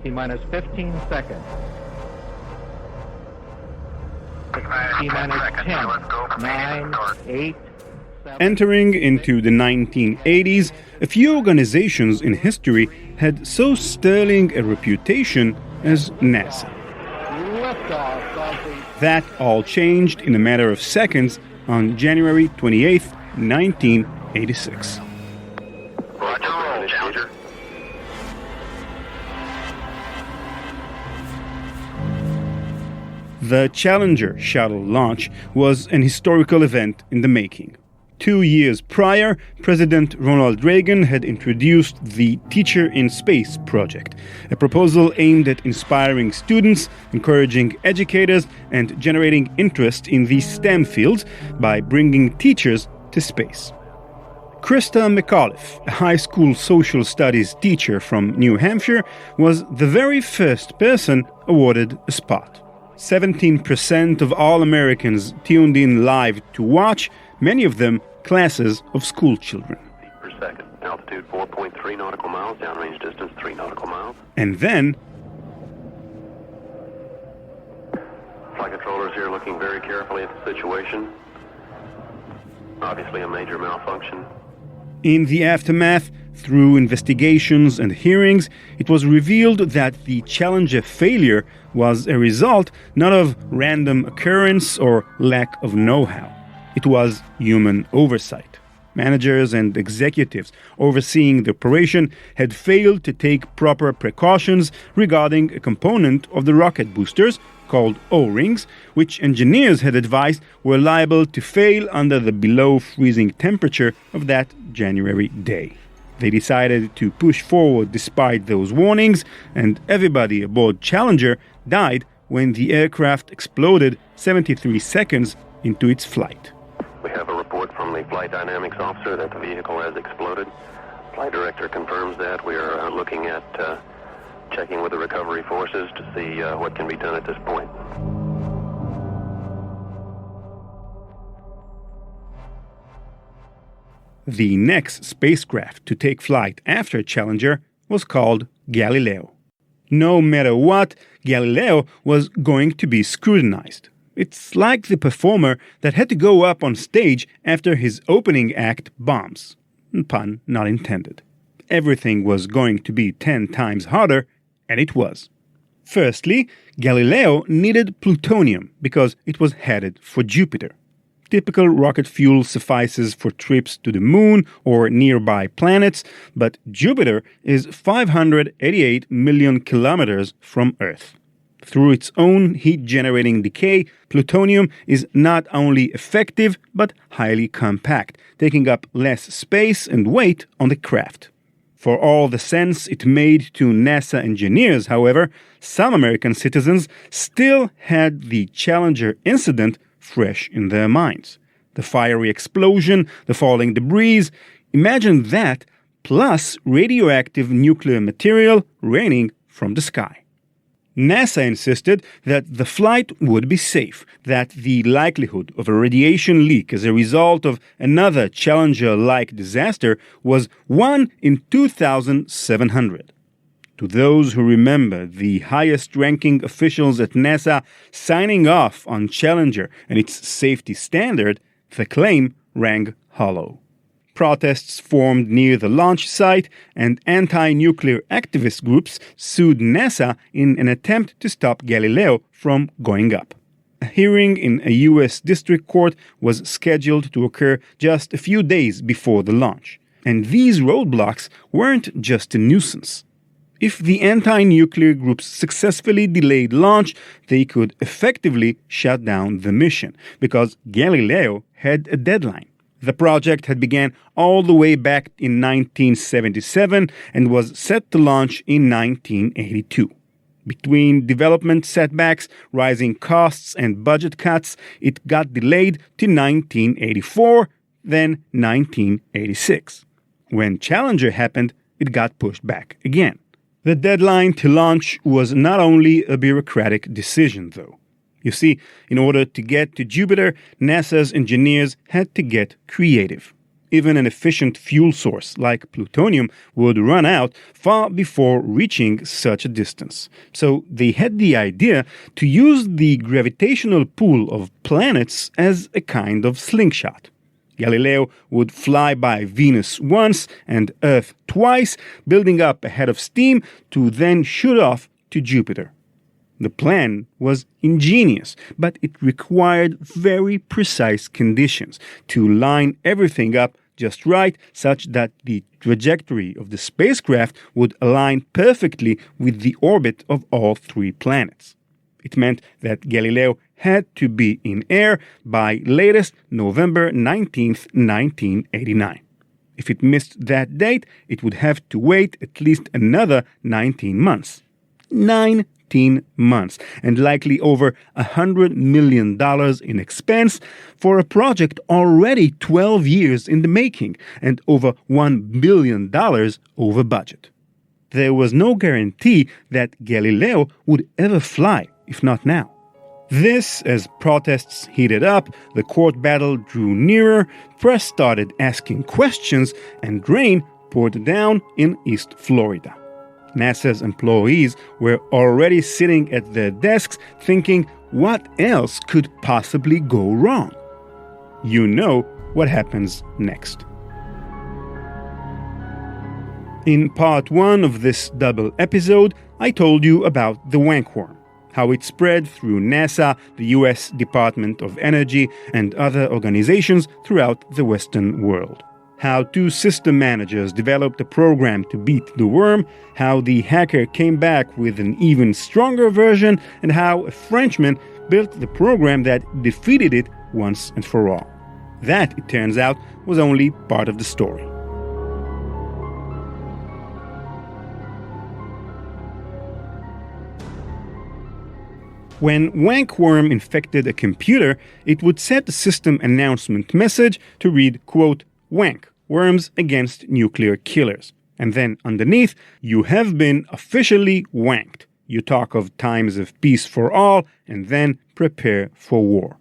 T-minus 15 seconds. T-minus 10, 9, 8, 7. Entering into the 1980s, a few organizations in history had so sterling a reputation as NASA. Liftoff of the That all changed in a matter of seconds on January 28, 1986. Roger, roll, Challenger. The Challenger shuttle launch was an historical event in the making. 2 years prior, President Ronald Reagan had introduced the Teacher in Space project, a proposal aimed at inspiring students, encouraging educators, and generating interest in the STEM fields by bringing teachers to space. Krista McAuliffe, a high school social studies teacher from New Hampshire, was the very first person awarded a spot. 17% of all Americans tuned in live to watch, many of them classes of school children. Per second. Altitude 4.3 nautical miles, downrange distance 3 nautical miles. And then, Flight controllers here looking very carefully at the situation. Obviously a major malfunction. in the aftermath, through investigations and hearings, it was revealed that the Challenger failure was a result not of random occurrence or lack of know-how. It was human oversight. Managers and executives overseeing the operation had failed to take proper precautions regarding a component of the rocket boosters called O-rings, which engineers had advised were liable to fail under the below freezing temperature of that January day. They decided to push forward despite those warnings, and everybody aboard Challenger died when the aircraft exploded 73 seconds into its flight. We have a report from the flight dynamics officer that the vehicle has exploded. Flight director confirms that. We are looking at checking with the recovery forces to see what can be done at this point. The next spacecraft to take flight after Challenger was called Galileo. No matter what, Galileo was going to be scrutinized. It's like the performer that had to go up on stage after his opening act bombs. Pun not intended. Everything was going to be 10 times harder, and it was. Firstly, Galileo needed plutonium because it was headed for Jupiter. Typical rocket fuel suffices for trips to the moon or nearby planets, but Jupiter is 588 million kilometers from Earth. Through its own heat-generating decay, plutonium is not only effective but highly compact, taking up less space and weight on the craft. For all the sense it made to NASA engineers, however, some American citizens still had the Challenger incident fresh in their minds. The fiery explosion, the falling debris, imagine that, plus radioactive nuclear material raining from the sky. NASA insisted that the flight would be safe, that the likelihood of a radiation leak as a result of another Challenger-like disaster was 1 in 2,700. To those who remember the highest-ranking officials at NASA signing off on Challenger and its safety standard, the claim rang hollow. Protests formed near the launch site, and anti-nuclear activist groups sued NASA in an attempt to stop Galileo from going up. A hearing in a U.S. district court was scheduled to occur just a few days before the launch. And these roadblocks weren't just a nuisance. If the anti-nuclear groups successfully delayed launch, they could effectively shut down the mission, because Galileo had a deadline. The project had begun all the way back in 1977 and was set to launch in 1982. Between development setbacks, rising costs, and budget cuts, it got delayed to 1984, then 1986. When Challenger happened, it got pushed back again. The deadline to launch was not only a bureaucratic decision, though. You see, in order to get to Jupiter, NASA's engineers had to get creative. Even an efficient fuel source like plutonium would run out far before reaching such a distance. So they had the idea to use the gravitational pull of planets as a kind of slingshot. Galileo would fly by Venus once and Earth twice, building up a head of steam to then shoot off to Jupiter. The plan was ingenious, but it required very precise conditions to line everything up just right, such that the trajectory of the spacecraft would align perfectly with the orbit of all three planets. It meant that Galileo had to be in air by latest November 19th, 1989. If it missed that date, it would have to wait at least another 19 months. 19 months, and likely over $100 million in expense for a project already 12 years in the making and over $1 billion over budget. There was no guarantee that Galileo would ever fly, if not now. This, as protests heated up, the court battle drew nearer, press started asking questions, and rain poured down in East Florida. NASA's employees were already sitting at their desks thinking, what else could possibly go wrong? You know what happens next. In part 1 of this double episode, I told you about the WANK worm, how it spread through NASA, the US Department of Energy, and other organizations throughout the Western world. How two system managers developed a program to beat the worm, how the hacker came back with an even stronger version, and how a Frenchman built the program that defeated it once and for all. That, it turns out, was only part of the story. When WANK worm infected a computer, it would set the system announcement message to read, quote, WANK, worms against nuclear killers. And then underneath, you have been officially wanked. You talk of times of peace for all, and then prepare for war.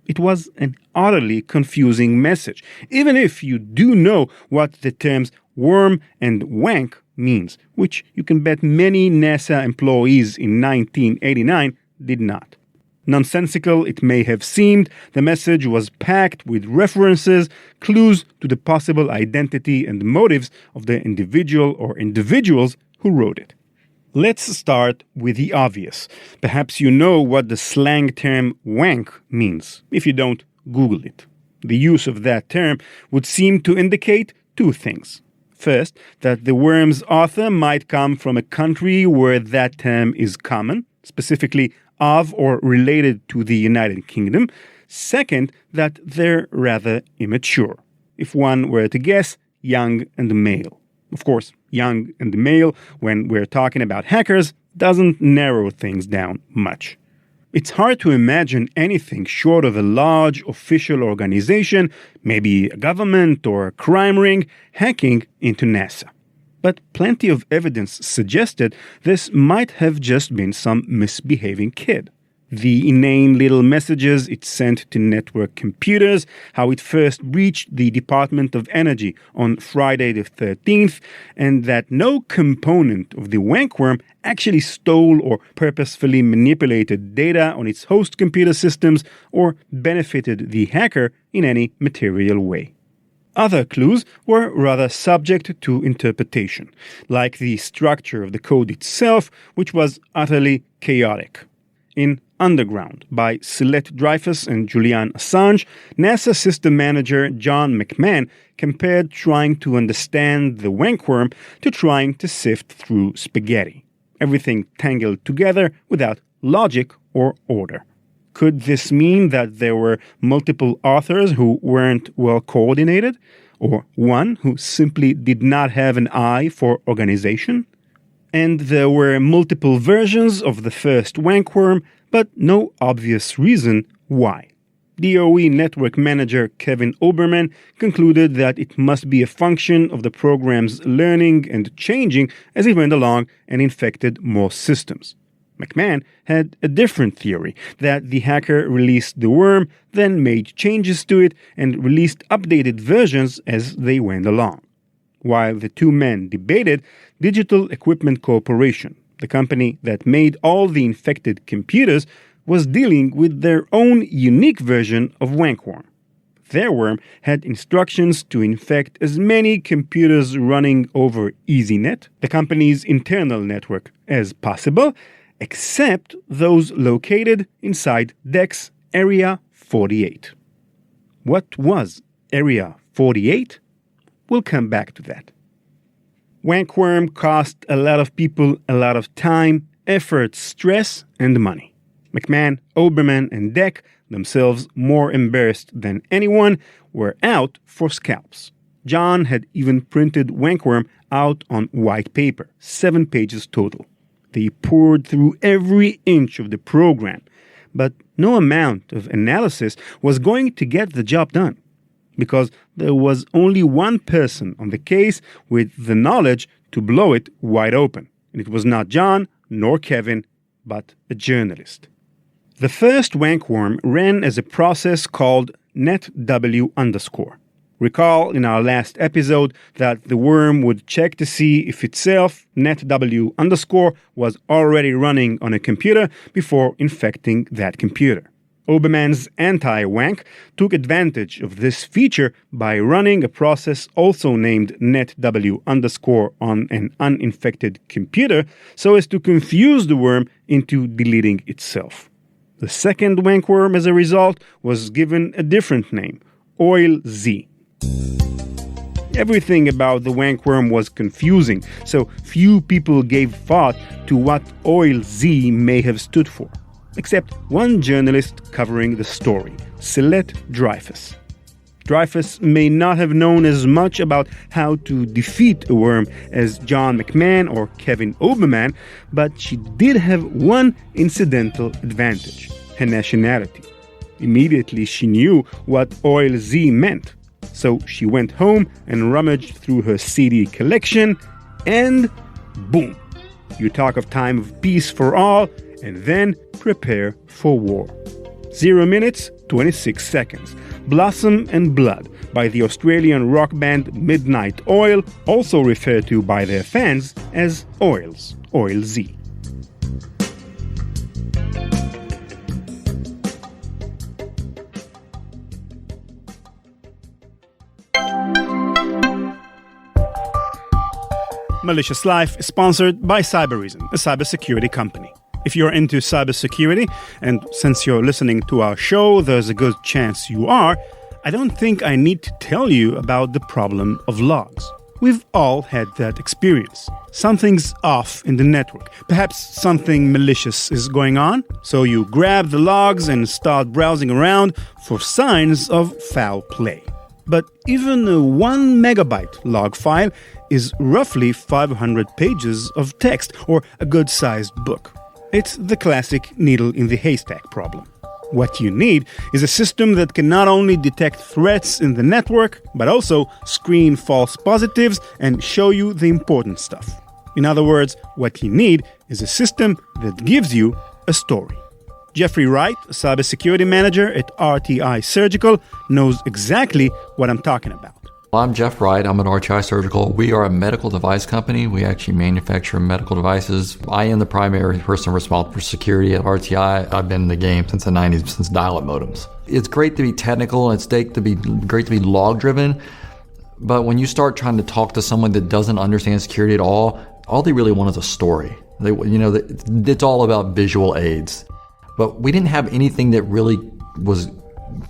It was an utterly confusing message, even if you do know what the terms worm and wank means, which you can bet many NASA employees in 1989 did not. Nonsensical it may have seemed, the message was packed with references, clues to the possible identity and motives of the individual or individuals who wrote it. Let's start with the obvious. Perhaps you know what the slang term wank means. If you don't, Google it. The use of that term would seem to indicate two things. First, that the worm's author might come from a country where that term is common, specifically of or related to the United Kingdom. Second, that they're rather immature. If one were to guess, young and male. Of course, young and male, when we're talking about hackers, doesn't narrow things down much. It's hard to imagine anything short of a large official organization, maybe a government or a crime ring, hacking into NASA. But plenty of evidence suggested this might have just been some misbehaving kid. The inane little messages it sent to network computers, how it first reached the Department of Energy on Friday the 13th, and that no component of the WANK worm actually stole or purposefully manipulated data on its host computer systems or benefited the hacker in any material way. Other clues were rather subject to interpretation, like the structure of the code itself, which was utterly chaotic. In Underground by Colette Dreyfus and Julian Assange, NASA system manager John McMahon compared trying to understand the WANK worm to trying to sift through spaghetti. Everything tangled together without logic or order. Could this mean that there were multiple authors who weren't well coordinated? Or one who simply did not have an eye for organization? And there were multiple versions of the first WANK worm, but no obvious reason why. DOE network manager Kevin Oberman concluded that it must be a function of the program's learning and changing as it went along and infected more systems. McMahon had a different theory, that the hacker released the worm, then made changes to it, and released updated versions as they went along. While the two men debated, Digital Equipment Corporation, the company that made all the infected computers, was dealing with their own unique version of WANK worm. Their worm had instructions to infect as many computers running over EasyNet, the company's internal network, as possible, except those located inside DEX Area 48. What was Area 48? We'll come back to that. WANK worm cost a lot of people a lot of time, effort, stress, and money. McMahon, Oberman, and Deck, themselves more embarrassed than anyone, were out for scalps. John had even printed WANK worm out on white paper, 7 pages total. They poured through every inch of the program, but no amount of analysis was going to get the job done, because there was only one person on the case with the knowledge to blow it wide open. And it was not John nor Kevin, but a journalist. The first WANK worm ran as a process called netw_. Recall in our last episode that the worm would check to see if itself, netw_, was already running on a computer before infecting that computer. Oberman's anti-WANK took advantage of this feature by running a process also named netw_ on an uninfected computer so as to confuse the worm into deleting itself. The second WANK worm, as a result, was given a different name, OilZ. Everything about the WANK worm was confusing, so few people gave thought to what OilZ may have stood for, except one journalist covering the story, Celeste Dreyfus. Dreyfus may not have known as much about how to defeat a worm as John McMahon or Kevin Oberman, but she did have one incidental advantage, her nationality. Immediately she knew what OilZ meant, so she went home and rummaged through her CD collection, and boom! You talk of time of peace for all, and then prepare for war. 0 minutes, 26 seconds. Blossom and Blood by the Australian rock band Midnight Oil, also referred to by their fans as Oils, OilZ. Malicious Life is sponsored by Cybereason, a cybersecurity company. If you're into cybersecurity, and since you're listening to our show, there's a good chance you are, I don't think I need to tell you about the problem of logs. We've all had that experience. Something's off in the network. Perhaps something malicious is going on, so you grab the logs and start browsing around for signs of foul play. But even a 1 megabyte log file is roughly 500 pages of text, or a good-sized book. It's the classic needle in the haystack problem. What you need is a system that can not only detect threats in the network, but also screen false positives and show you the important stuff. In other words, what you need is a system that gives you a story. Jeffrey Wright, a cybersecurity manager at RTI Surgical, knows exactly what I'm talking about. I'm Jeff Wright. I'm at RTI Surgical. We are a medical device company. We actually manufacture medical devices. I am the primary person responsible for security at RTI. I've been in the game since the 90s, since dial-up modems. It's great to be technical, and it's great to be log-driven, but when you start trying to talk to someone that doesn't understand security at all they really want is a story. It's all about visual aids. But we didn't have anything that really was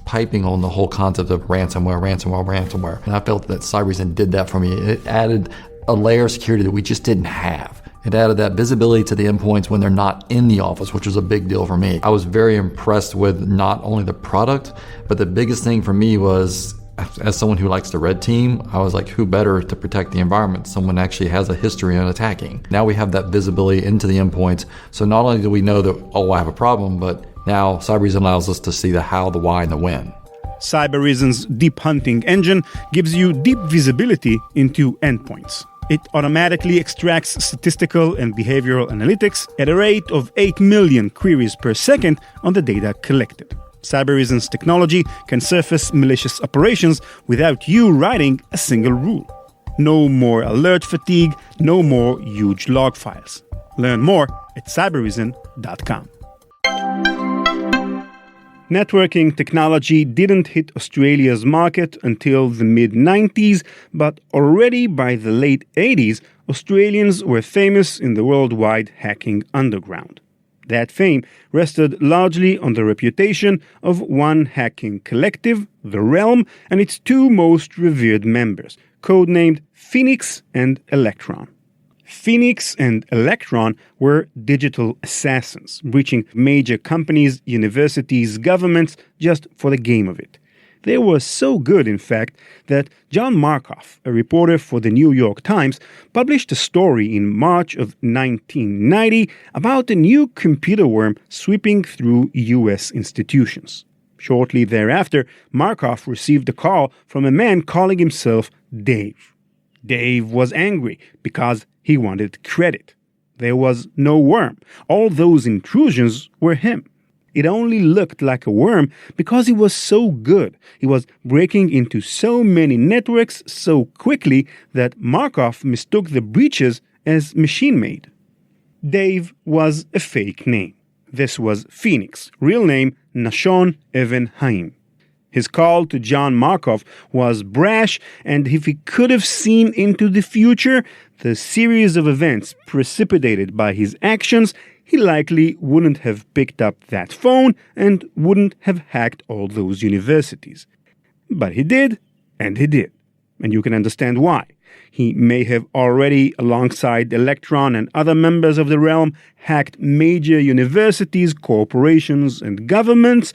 piping on the whole concept of ransomware. And I felt that Cybereason did that for me. It added a layer of security that we just didn't have. It added that visibility to the endpoints when they're not in the office, which was a big deal for me. I was very impressed with not only the product, but the biggest thing for me was, as someone who likes the red team, I was like, who better to protect the environment? Someone actually has a history on attacking. Now we have that visibility into the endpoints. So not only do we know that, I have a problem, but now Cybereason allows us to see the how, the why, and the when. Cybereason's deep hunting engine gives you deep visibility into endpoints. It automatically extracts statistical and behavioral analytics at a rate of 8 million queries per second on the data collected. Cybereason's technology can surface malicious operations without you writing a single rule. No more alert fatigue, no more huge log files. Learn more at cybereason.com. Networking technology didn't hit Australia's market until the mid-90s, but already by the late 80s, Australians were famous in the worldwide hacking underground. That fame rested largely on the reputation of one hacking collective, The Realm, and its two most revered members, codenamed Phoenix and Electron. Phoenix and Electron were digital assassins, breaching major companies, universities, governments, just for the game of it. They were so good, in fact, that John Markoff, a reporter for the New York Times, published a story in March of 1990 about a new computer worm sweeping through U.S. institutions. Shortly thereafter, Markoff received a call from a man calling himself Dave. Dave was angry because he wanted credit. There was no worm. All those intrusions were him. It only looked like a worm because he was so good. He was breaking into so many networks so quickly that Markoff mistook the breaches as machine-made. Dave was a fake name. This was Phoenix, real name Nashon Even Haim. His call to John Markoff was brash, and if he could have seen into the future, the series of events precipitated by his actions, he likely wouldn't have picked up that phone and wouldn't have hacked all those universities. But he did, and he did. And you can understand why. He may have already, alongside Electron and other members of the realm, hacked major universities, corporations, and governments,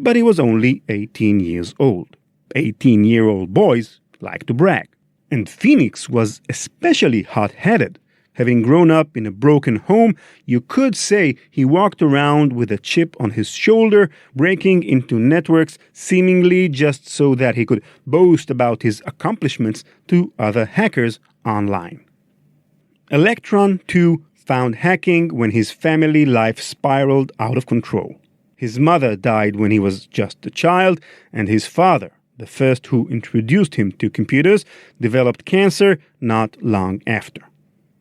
but he was only 18 years old. 18-year-old boys like to brag. And Phoenix was especially hot-headed. Having grown up in a broken home, you could say he walked around with a chip on his shoulder, breaking into networks seemingly just so that he could boast about his accomplishments to other hackers online. Electron, too, found hacking when his family life spiraled out of control. His mother died when he was just a child, and his father, the first who introduced him to computers, developed cancer not long after.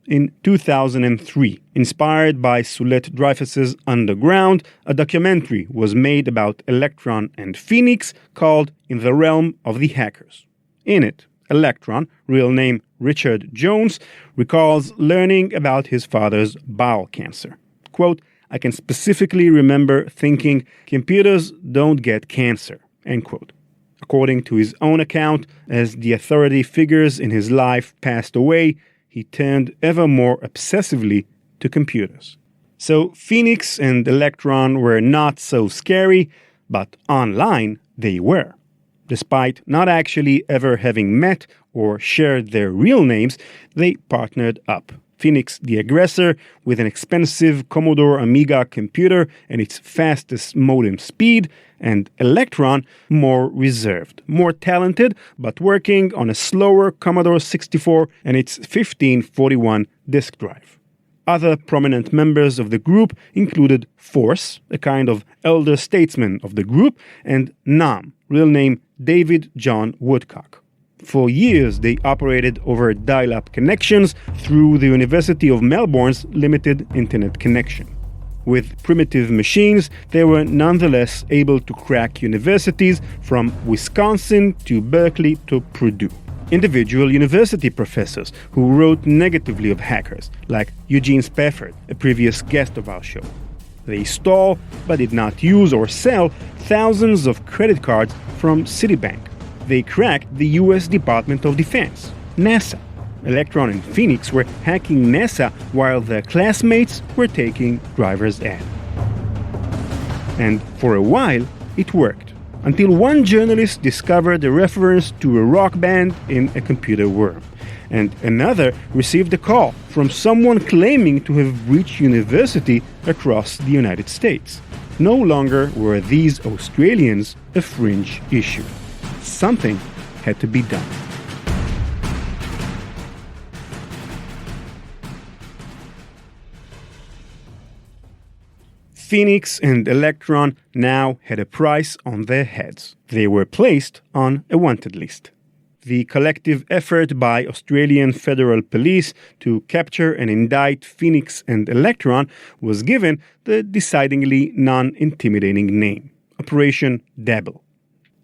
In 2003, inspired by Soulette Dreyfus's Underground, a documentary was made about Electron and Phoenix called In the Realm of the Hackers. In it, Electron, real name Richard Jones, recalls learning about his father's bowel cancer. Quote, "I can specifically remember thinking, computers don't get cancer," end quote. According to his own account, as the authority figures in his life passed away, he turned ever more obsessively to computers. So Phoenix and Electron were not so scary, but online they were. Despite not actually ever having met or shared their real names, they partnered up. Phoenix, the aggressor, with an expensive Commodore Amiga computer and its fastest modem speed, and Electron, more reserved, more talented, but working on a slower Commodore 64 and its 1541 disk drive. Other prominent members of the group included Force, a kind of elder statesman of the group, and Nam, real name David John Woodcock. For years, they operated over dial-up connections through the University of Melbourne's limited internet connection. With primitive machines, they were nonetheless able to crack universities from Wisconsin to Berkeley to Purdue. Individual university professors who wrote negatively of hackers, like Eugene Spafford, a previous guest of our show. They stole, but did not use or sell, thousands of credit cards from Citibank. They cracked the U.S. Department of Defense, NASA. Electron and Phoenix were hacking NASA while their classmates were taking driver's ed. And for a while, it worked, until one journalist discovered a reference to a rock band in a computer worm, and another received a call from someone claiming to have breached university across the United States. No longer were these Australians a fringe issue. Something had to be done. Phoenix and Electron now had a price on their heads. They were placed on a wanted list. The collective effort by Australian Federal Police to capture and indict Phoenix and Electron was given the decidedly non-intimidating name, Operation Dabble.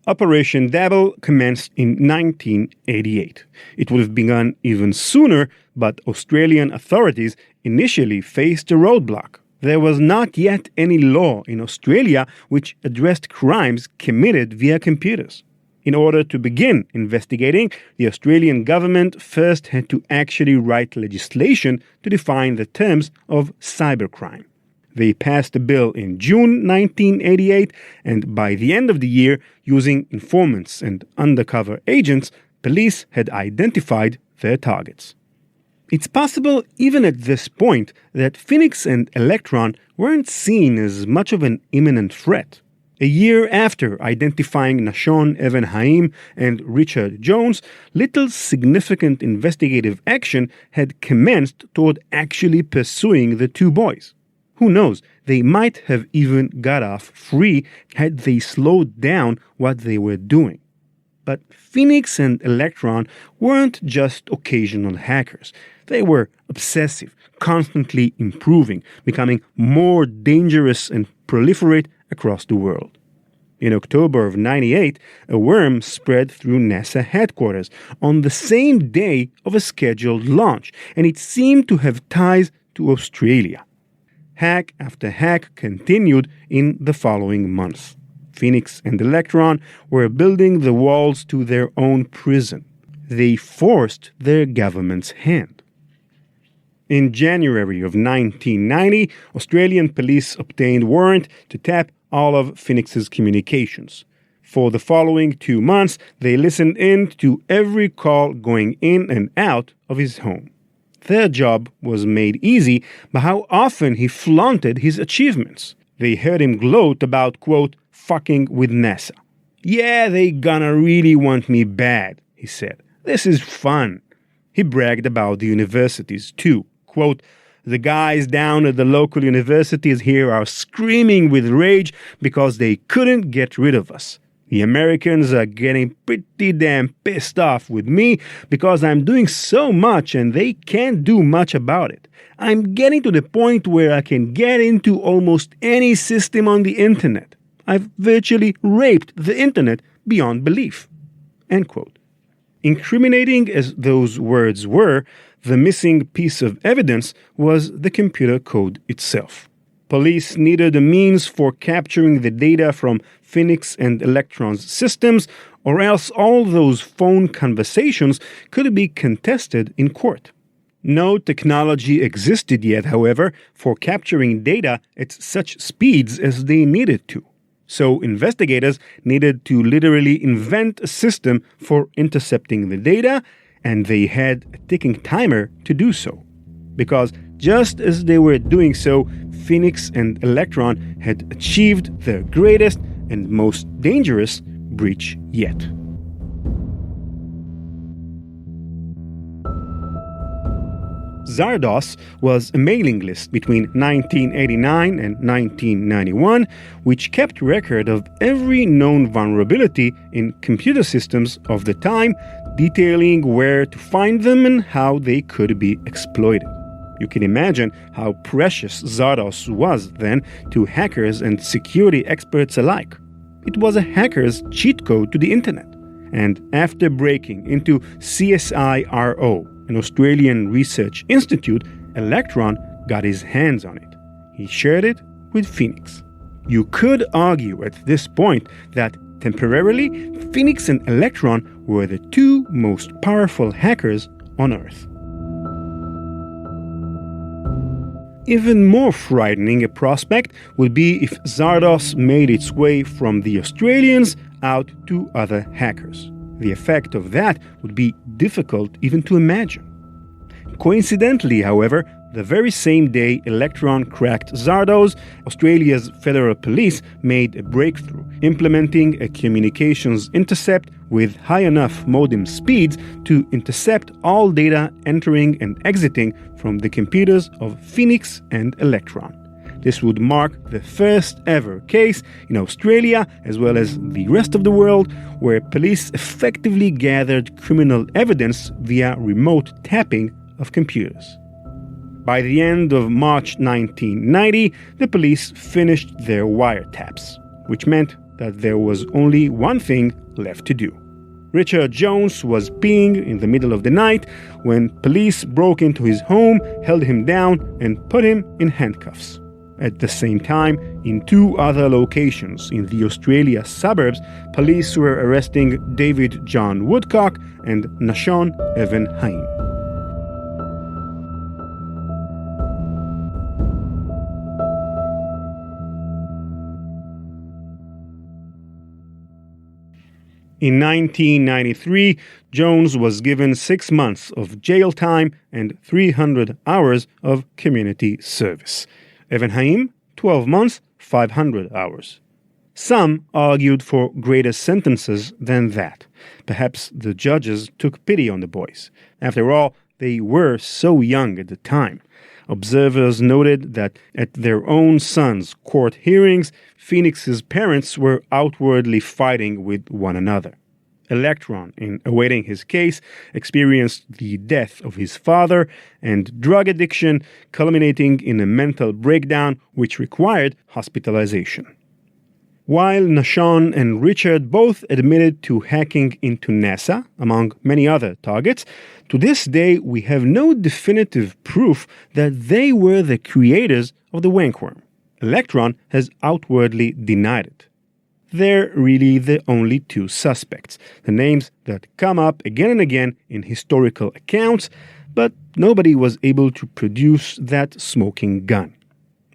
Operation Dabble commenced in 1988. It would have begun even sooner, but Australian authorities initially faced a roadblock. There was not yet any law in Australia which addressed crimes committed via computers. In order to begin investigating, the Australian government first had to actually write legislation to define the terms of cybercrime. They passed a bill in June 1988, and by the end of the year, using informants and undercover agents, police had identified their targets. It's possible, even at this point, that Phoenix and Electron weren't seen as much of an imminent threat. A year after identifying Nashon Evan Haim and Richard Jones, little significant investigative action had commenced toward actually pursuing the two boys. Who knows, they might have even got off free had they slowed down what they were doing. But Phoenix and Electron weren't just occasional hackers. They were obsessive, constantly improving, becoming more dangerous and proliferate across the world. In October of '98, a worm spread through NASA headquarters on the same day of a scheduled launch, and it seemed to have ties to Australia. Hack after hack continued in the following months. Phoenix and Electron were building the walls to their own prison. They forced their government's hand. In January of 1990, Australian police obtained warrant to tap all of Phoenix's communications. For the following 2 months, they listened in to every call going in and out of his home. Their job was made easy by how often he flaunted his achievements. They heard him gloat about, quote, fucking with NASA. Yeah, they gonna really want me bad, he said. This is fun. He bragged about the universities, too. Quote, the guys down at the local universities here are screaming with rage because they couldn't get rid of us. The Americans are getting pretty damn pissed off with me because I'm doing so much and they can't do much about it. I'm getting to the point where I can get into almost any system on the internet. I've virtually raped the internet beyond belief. End quote. Incriminating as those words were, the missing piece of evidence was the computer code itself. Police needed a means for capturing the data from Phoenix and Electron's systems, or else all those phone conversations could be contested in court. No technology existed yet, however, for capturing data at such speeds as they needed to. So investigators needed to literally invent a system for intercepting the data, and they had a ticking timer to do so. Because just as they were doing so, Phoenix and Electron had achieved their greatest and most dangerous breach yet. Zardos was a mailing list between 1989 and 1991, which kept record of every known vulnerability in computer systems of the time, detailing where to find them and how they could be exploited. You can imagine how precious Zardos was then to hackers and security experts alike. It was a hacker's cheat code to the internet. And after breaking into CSIRO, an Australian research institute, Electron got his hands on it. He shared it with Phoenix. You could argue at this point that temporarily, Phoenix and Electron were the two most powerful hackers on Earth. Even more frightening a prospect would be if Zardos made its way from the Australians out to other hackers. The effect of that would be difficult even to imagine. Coincidentally, however, the very same day Electron cracked Zardos, Australia's Federal Police made a breakthrough, implementing a communications intercept with high enough modem speeds to intercept all data entering and exiting from the computers of Phoenix and Electron. This would mark the first ever case in Australia, as well as the rest of the world, where police effectively gathered criminal evidence via remote tapping of computers. By the end of March 1990, the police finished their wiretaps, which meant that there was only one thing left to do. Richard Jones was peeing in the middle of the night when police broke into his home, held him down, and put him in handcuffs. At the same time, in two other locations in the Australia suburbs, police were arresting David John Woodcock and Nashon Evan Haim. In 1993, Jones was given 6 months of jail time and 300 hours of community service. Evan Haim, 12 months, 500 hours. Some argued for greater sentences than that. Perhaps the judges took pity on the boys. After all, they were so young at the time. Observers noted that at their own son's court hearings, Phoenix's parents were outwardly fighting with one another. Electron, in awaiting his case, experienced the death of his father and drug addiction, culminating in a mental breakdown which required hospitalization. While Nashon and Richard both admitted to hacking into NASA, among many other targets, to this day we have no definitive proof that they were the creators of the WANK worm. Electron has outwardly denied it. They're really the only two suspects, the names that come up again and again in historical accounts, but nobody was able to produce that smoking gun.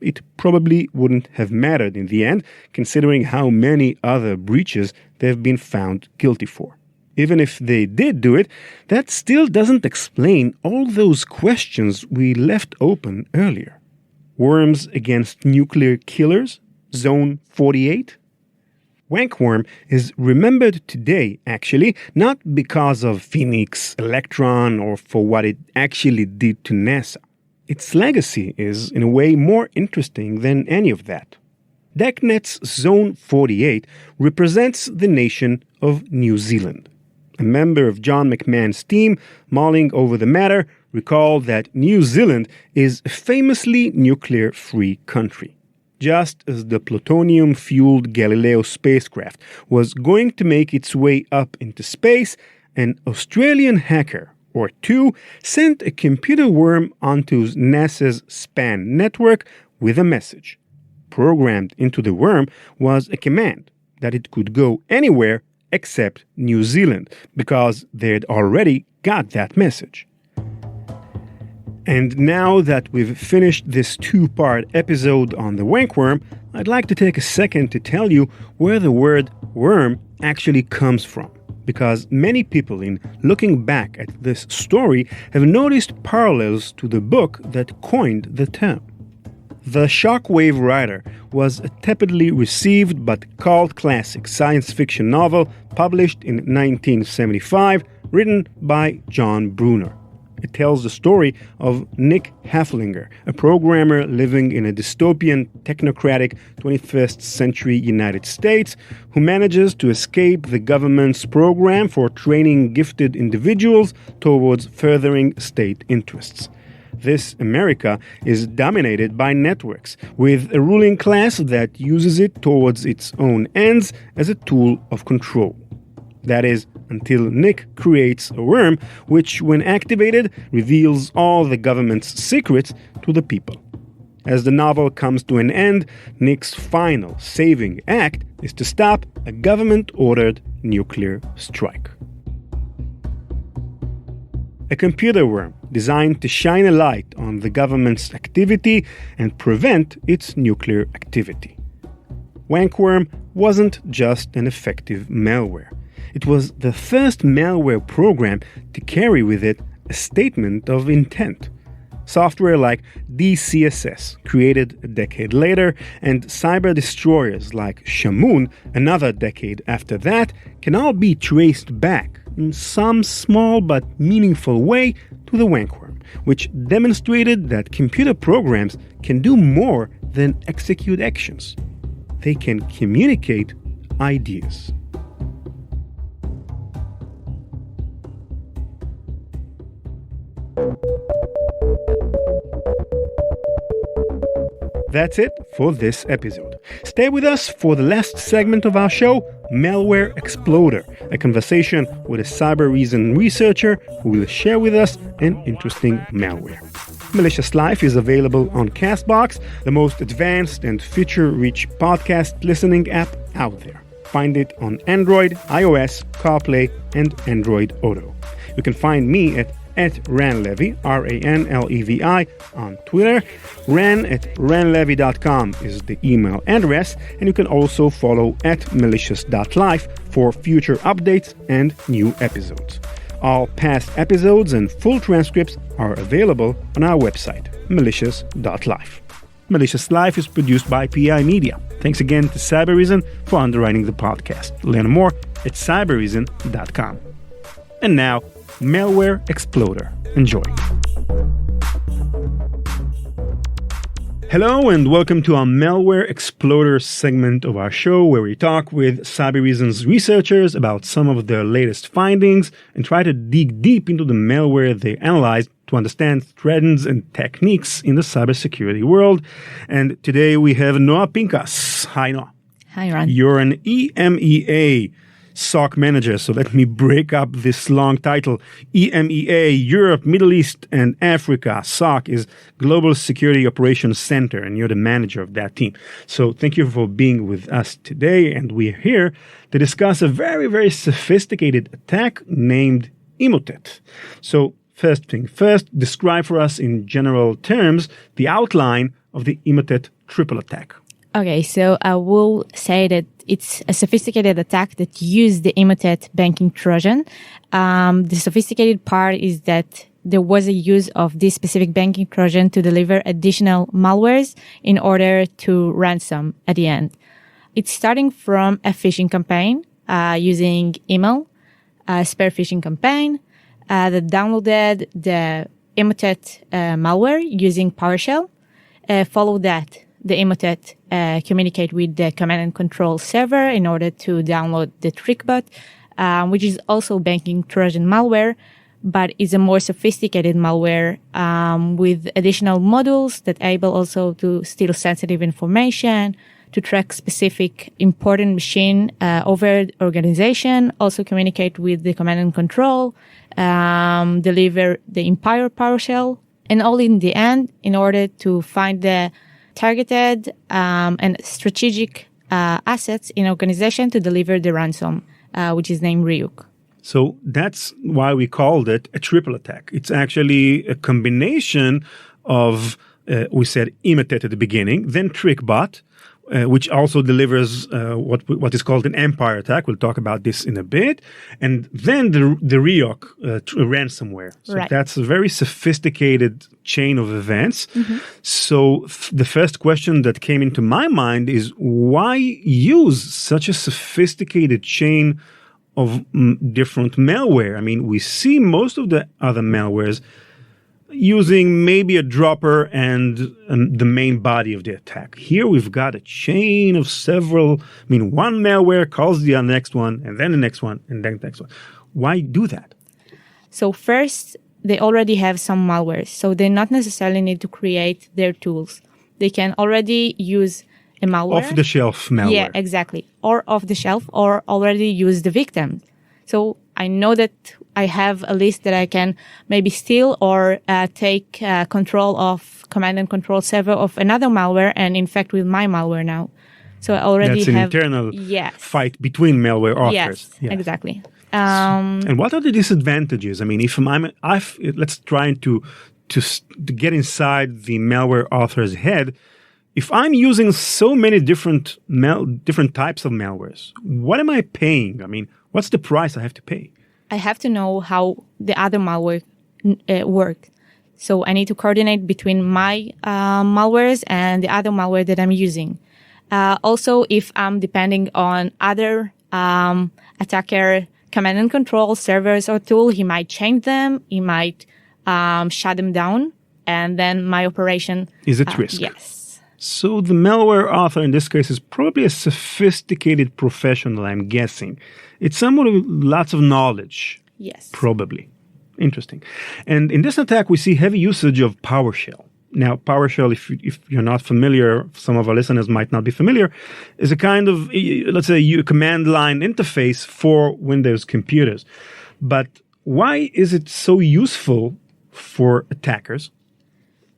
It probably wouldn't have mattered in the end, considering how many other breaches they've been found guilty for. Even if they did do it, that still doesn't explain all those questions we left open earlier. Worms against nuclear killers? Zone 48? WANK worm is remembered today, actually, not because of Phoenix, Electron, or for what it actually did to NASA. Its legacy is, in a way, more interesting than any of that. DECNet's Zone 48 represents the nation of New Zealand. A member of John McMahon's team, mulling over the matter, recalled that New Zealand is a famously nuclear-free country. Just as the plutonium-fueled Galileo spacecraft was going to make its way up into space, an Australian hacker, or two, sent a computer worm onto NASA's SPAN network with a message. Programmed into the worm was a command that it could go anywhere except New Zealand, because they'd already got that message. And now that we've finished this two-part episode on the WANK worm, I'd like to take a second to tell you where the word worm actually comes from. Because many people, in looking back at this story, have noticed parallels to the book that coined the term. The Shockwave Rider was a tepidly received but cult classic science fiction novel published in 1975, written by John Brunner. It tells the story of Nick Haflinger, a programmer living in a dystopian, technocratic 21st century United States who manages to escape the government's program for training gifted individuals towards furthering state interests. This America is dominated by networks, with a ruling class that uses it towards its own ends as a tool of control. That is, until Nick creates a worm which, when activated, reveals all the government's secrets to the people. As the novel comes to an end, Nick's final saving act is to stop a government-ordered nuclear strike. A computer worm designed to shine a light on the government's activity and prevent its nuclear activity. WANK worm wasn't just an effective malware. It was the first malware program to carry with it a statement of intent. Software like DCSS, created a decade later, and cyber destroyers like Shamoon, another decade after that, can all be traced back, in some small but meaningful way to the WANK worm, which demonstrated that computer programs can do more than execute actions. They can communicate ideas. That's it for this episode. Stay with us for the last segment of our show, Malware Explorer, a conversation with a cyber reason researcher who will share with us an interesting malware. Malicious Life is available on CastBox, the most advanced and feature-rich podcast listening app out there. Find it on Android, iOS, CarPlay, and Android Auto. You can find me at @ranlevi, RANLEVI, on Twitter. ran@ranlevi.com is the email address, and you can also follow @malicious.life for future updates and new episodes. All past episodes and full transcripts are available on our website, malicious.life. Malicious Life is produced by PI Media. Thanks again to Cybereason for underwriting the podcast. Learn more at cybereason.com. And now, Malware Explorer. Enjoy. Hello and welcome to our Malware Explorer segment of our show, where we talk with Cybereason's researchers about some of their latest findings and try to dig deep into the malware they analyzed to understand trends and techniques in the cybersecurity world. And today we have Noah Pinkas. Hi, Noah. Hi, Ron. You're an EMEA SOC manager, so let me break up this long title. EMEA, Europe, Middle East, and Africa. SOC is Global Security Operations Center, and you're the manager of that team. So thank you for being with us today, and we're here to discuss a very, very sophisticated attack named Imitate. So first thing first, describe for us in general terms the outline of the Imitate triple attack. Okay, so I will say that it's a sophisticated attack that used the Imitate banking Trojan. The sophisticated part is that there was a use of this specific banking Trojan to deliver additional malwares in order to ransom at the end. It's starting from a phishing campaign using email, a spear phishing campaign that downloaded the Imitate malware using Powershell. Follow that. The Imitate communicate with the command and control server in order to download the TrickBot, which is also banking Trojan malware, but is a more sophisticated malware with additional modules that able also to steal sensitive information, to track specific important machine over organization, also communicate with the command and control, deliver the Empire PowerShell, and all in the end in order to find the targeted and strategic assets in organization to deliver the ransom, which is named Ryuk. So that's why we called it a triple attack. It's actually a combination of, we said, Imitate at the beginning, then TrickBot, which also delivers what is called an Empire attack. We'll talk about this in a bit. And then the Ryuk ransomware. So right. That's a very sophisticated chain of events. Mm-hmm. So the first question that came into my mind is, why use such a sophisticated chain of different malware? I mean, we see most of the other malwares using maybe a dropper and the main body of the attack. Here we've got a chain of several, one malware calls the next one, and then the next one, and then the next one. Why do that? So first, they already have some malwares, so they not necessarily need to create their tools. They can already use a malware. Off-the-shelf malware. Yeah, exactly. Or off-the-shelf, or already use the victim. So I know that I have a list that I can maybe steal or take control of command and control server of another malware and infect with my malware now. So I already have... That's an internal fight between malware authors. Yes, exactly. And what are the disadvantages? If let's try to get inside the malware author's head. If I'm using so many different types of malwares, what am I paying? What's the price I have to pay? I have to know how the other malware work. So I need to coordinate between my malwares and the other malware that I'm using. Also, if I'm depending on other attacker command and control servers or tool, he might change them, he might shut them down, and then my operation is at risk. Yes. So the malware author in this case is probably a sophisticated professional, I'm guessing. It's someone with lots of knowledge. Yes. Probably. Interesting. And in this attack, we see heavy usage of PowerShell. Now, PowerShell, if you're not familiar, some of our listeners might not be familiar, is a kind of, let's say, a command line interface for Windows computers. But why is it so useful for attackers?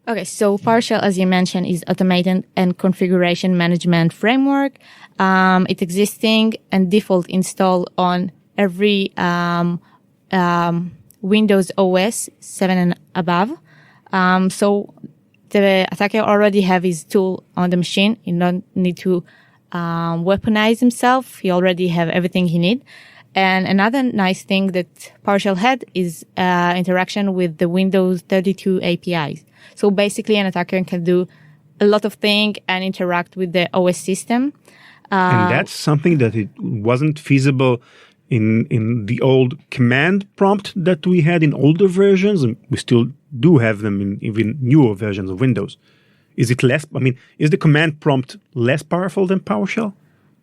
Okay, so PowerShell, as you mentioned, is automated and configuration management framework. It's existing and default installed on every Windows OS 7 and above. So the attacker already have his tool on the machine. He don't need to weaponize himself. He already have everything he need. And another nice thing that PowerShell had is interaction with the Windows 32 APIs. So basically, an attacker can do a lot of things and interact with the OS system. And that's something that it wasn't feasible in the old command prompt that we had in older versions, and we still do have them in even newer versions of Windows. Is it less? I mean, is the command prompt less powerful than PowerShell?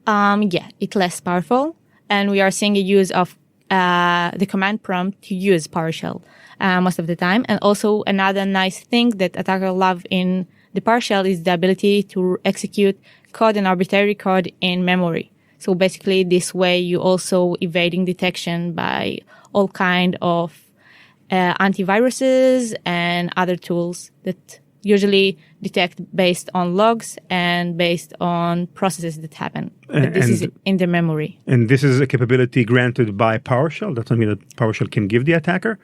Yeah, it's less powerful, and we are seeing a use of the command prompt to use PowerShell most of the time. And also another nice thing that attackers love in the PowerShell is the ability to execute code and arbitrary code in memory. So basically, this way you also evading detection by all kind of antiviruses and other tools that usually detect based on logs and based on processes that happen. But this is in the memory. And this is a capability granted by PowerShell. That's something that PowerShell can give the attacker.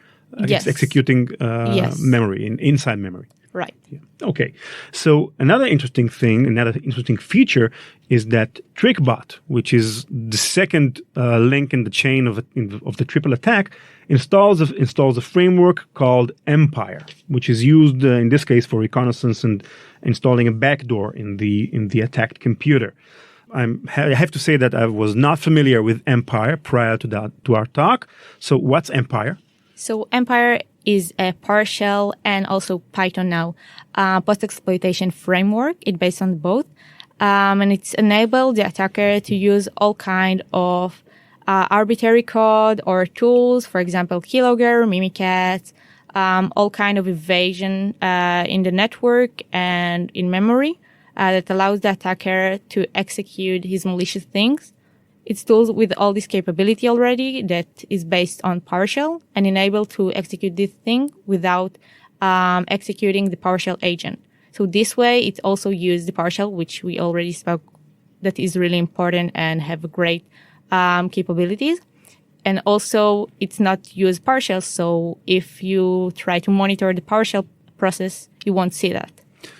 Yes. It's executing Yes. memory, inside memory. Right. Yeah. Okay. So another interesting thing, another interesting feature is that TrickBot, which is the second link in the chain of the triple attack, installs a framework called Empire, which is used in this case for reconnaissance and installing a backdoor in the attacked computer. I have to say that I was not familiar with Empire prior to our talk. So what's Empire? So Empire is a PowerShell and also Python now post-exploitation framework. It's based on both. And it's enabled the attacker to use all kind of arbitrary code or tools, for example, keylogger, Mimikatz, all kind of evasion in the network and in memory that allows the attacker to execute his malicious things. It's tools with all this capability already that is based on PowerShell and enable to execute this thing without executing the PowerShell agent. So this way, it also uses the PowerShell, which we already spoke, that is really important and have great capabilities. And also, it's not use PowerShell, so if you try to monitor the PowerShell process, you won't see that.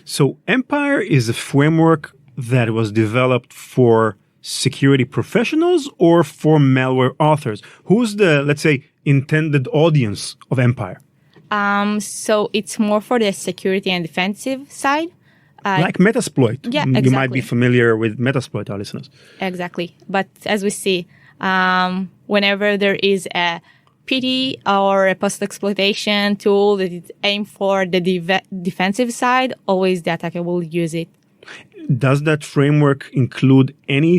So Empire is a framework that was developed for security professionals or for malware authors? Who's the, let's say, intended audience of Empire? So it's more for the security and defensive side. Like Metasploit. Yeah, exactly. You might be familiar with Metasploit, our listeners. Exactly. But as we see, whenever there is a PD or a post-exploitation tool that is aimed for the defensive side, always the attacker will use it. Does that framework include any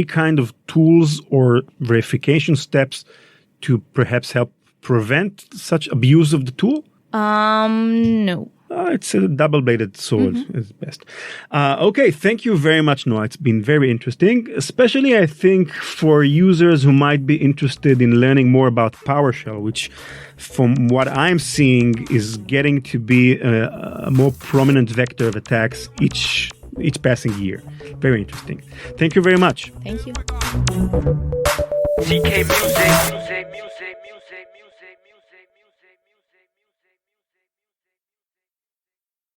kind of tools or verification steps to perhaps help prevent such abuse of the tool? No. It's a double-bladed sword is best. Okay, thank you very much, Noah. It's been very interesting, especially, I think, for users who might be interested in learning more about PowerShell, which, from what I'm seeing, is getting to be a more prominent vector of attacks each passing year. Very interesting. Thank you very much. Thank you. CK music.